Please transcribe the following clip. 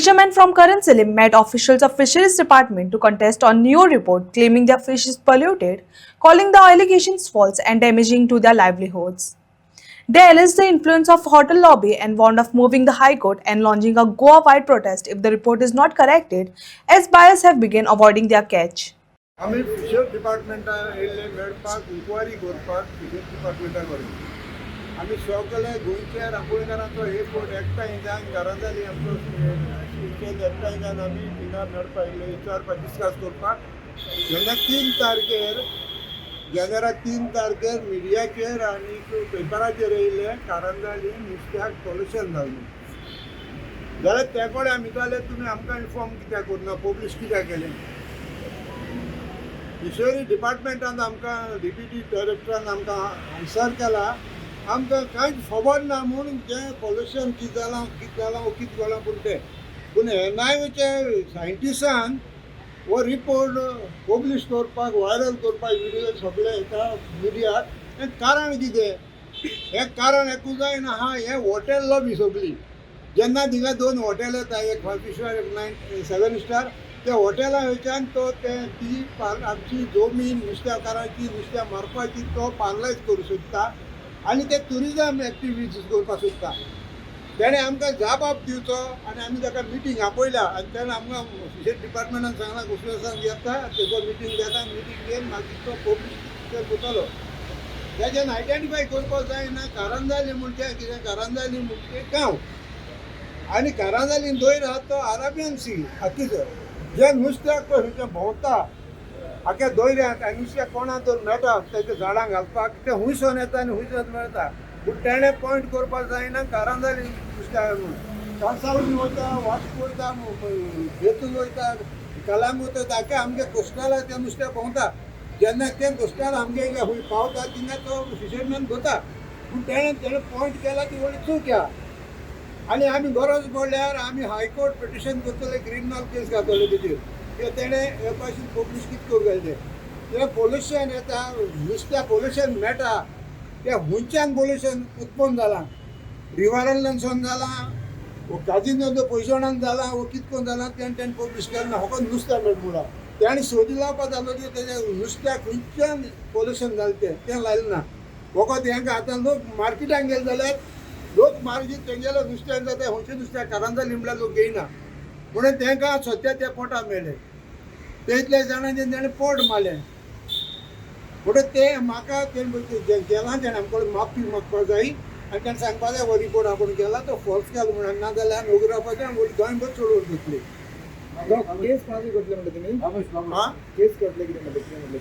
Fishermen from Karan Salim met officials of Fisheries Department to contest on new report claiming their fish is polluted, calling the allegations false and damaging to their livelihoods. They alleged the influence of hotel lobby and warned of moving the High Court and launching a Goa-wide protest if the report is not corrected, as buyers have begun avoiding their catch. आम्ही fissure डिपार्टमेंटा येयल्ले मेळपाक inquiry करपाक fissure डिपार्टमेंटाक व्हरले. आमी सगळे गोंयच्या रांपोळेकारांचो effort एकठांय जावन घरांतली आमचो एकठांय जावन आमी थिंगा मेळपाक येयले विचारपाक डिस्कस करपाक. जेन्ना 3 तारखेर मिडियाचेर आनी पेपराचेर येयले कारंजाली नुस्त्याक पोल्युशन जाल्लें जाल्यार ते कडेन आमी विचारलें तुमी आमकां इन्फॉर्म कित्याक करना, पब्लीश कित्याक केलें. फिशरी डिपार्टमेंटान आमकां डिप्युटी डायरेक्टरान आमकां आन्सर केला आमकां कांयच खबर ना म्हणून जें पोल्युशन कितें जालां वो कितें जालां पूण एनआयचे सायंटिस्टान हो रिपोर्ट पब्लीश करपाक व्हायरल करपाक व्हिडिओ सगळे येता मिडियाक. हें कारण कितें? हें कारण एकूच जायना हा हें हॉटेल लॉबी सगळी. जेन्ना थिंगा 2 हॉटेल येता, एक 5 स्टार एक 7 स्टार, त्या हॉटेला वयच्यान तो ती आमची जमीन नुस्त्याकारांची नुस्त्या मारपाची तो पार्लायज करूं सोदता आनी ते ट्युरिजम एक्टिविटीज करपाक सोदता. तेणें आमकां जाबाब दिवचो आनी आमी ताका मिटींग आपयल्या आनी तेणें आमकां फिशर डिपार्टमेंटान सांगलां घोशणेसान येता तेजो मिटींग घेता, मिटींग घेवन मागीर तो पब्लीश करतलो. तेजेन आयडेंटिफाय करपाक जायना कारंजाली म्हणजे कितें, कारंजाली म्हणजे गांव आनी कारंजालीन दोयर आहा तो अरेबियन सी हातीचो जे नुस्त्याक तो भोंवता आख्या दोयऱ्यांत आनी नुस्त्याक कोणा तर मेळटा तेच्या झाडांक घालपाक ते हुंयसून येता आनी हुंयसून मेळटा. पूण तेणें पॉयंट करपाक जायना कारंजाली नुस्त्याक कांसावली वयता, वास्को वयता, बेतूल वयता, कलांग वयता, ताके आमगे कोस्टला त्या नुस्त्याक भोंवता. जेन्ना ते कोस्टाल आमगे हूंय पावता तेन्ना तो फिशरमॅन धोता. पूण तेणें पॉयंट केला ती व्हडली चूक आहा आनी आमी गरज पडल्यार आमी हायकोर्ट पिटिशन करतले, क्रिमिनल केस घातले तेजेर. ते तेणें हे भाशेन पब्लीश कितें करूं गेले ते पोल्युशन येता, नुस्त्या पोल्युशन मेळटा ते हुंयच्यान पोल्युशन उत्पन्न जालां, रिवरांतल्यान जालां, वो काजिनो पयसणान जालां, वो कितकोन जालां तेणें पब्लीश केलें ना. फकत नुस्तें मेळटा म्हणून तेणें सोदी लावपाक जालो की तेजें नुस्त्याक खंयच्यान पोल्युशन जालें तें लायलें ना. फकत हेंकां आतां लोक मार्केटान गेले जाल्यार लोक मार्केट तेंगेलो नुस्त्याक जाता खंयचें नुस्त्याक कारंजा लिमला लोक घेयना म्हणून तेंकां सद्या ते पोटा मेळ्ळे. ते इतल्या जाणांचे तेणें पोट मारलें म्हणून ते म्हाका गेला तेणें आमकडे माफी मागपाक जाय आनी तेणें सांगपाक जाय हो रिपोर्ट आपूण केला तो फॉल्स केलो म्हणून, ना जाल्यार नोकरापाचें गोंयभर चडोवन घेतली. केस फायल करतले म्हणटा तुमी? हां केस करतले कितें म्हणटा कितें म्हणलें?